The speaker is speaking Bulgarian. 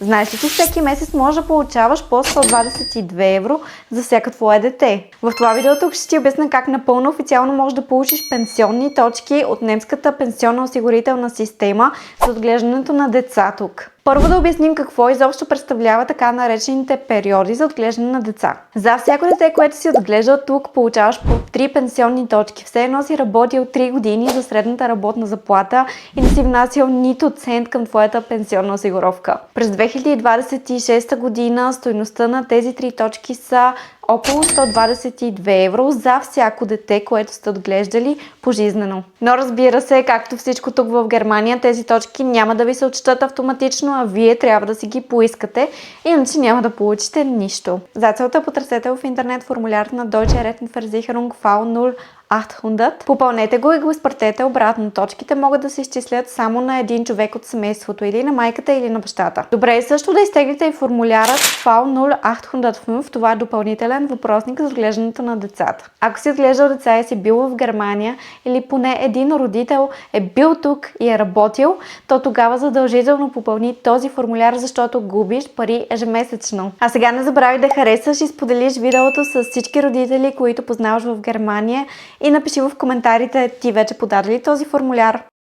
Знаеш ли, че всеки месец можеш да получаваш по 122 евро за всяка твое дете? В това видео тук ще ти обясня как напълно официално можеш да получиш пенсионни точки от немската пенсионна осигурителна система за отглеждането на деца тук. Първо да обясним какво изобщо представлява така наречените периоди за отглеждане на деца. За всяко дете, което си отглеждал тук, получаваш по 3 пенсионни точки. Все едно си работил 3 години за средната работна заплата и не си внасял нито цент към твоята пенсионна осигуровка. През 2026 година стойността на тези 3 точки са около 122 евро за всяко дете, което сте отглеждали пожизнено. Но разбира се, както всичко тук в Германия, тези точки няма да ви се отчитат автоматично, а вие трябва да си ги поискате, иначе няма да получите нищо. За целта потърсете в интернет формулярът на Deutsche Rentenversicherung V0800. Попълнете го и го изпратете обратно. Точките могат да се изчислят само на един човек от семейството, или на майката, или на бащата. Добре е също да изтеглите и формулярът V0805. Това е допълнителен въпросник за отглеждането на децата. Ако си отглеждал деца и си бил в Германия, или поне един родител е бил тук и е работил, то тогава задължително попълни този формуляр, защото губиш пари ежемесечно. А сега не забравяй да харесаш и споделиш видеото с всички родители, които познаваш в Германия, и напиши в коментарите ти вече подаде ли този формуляр.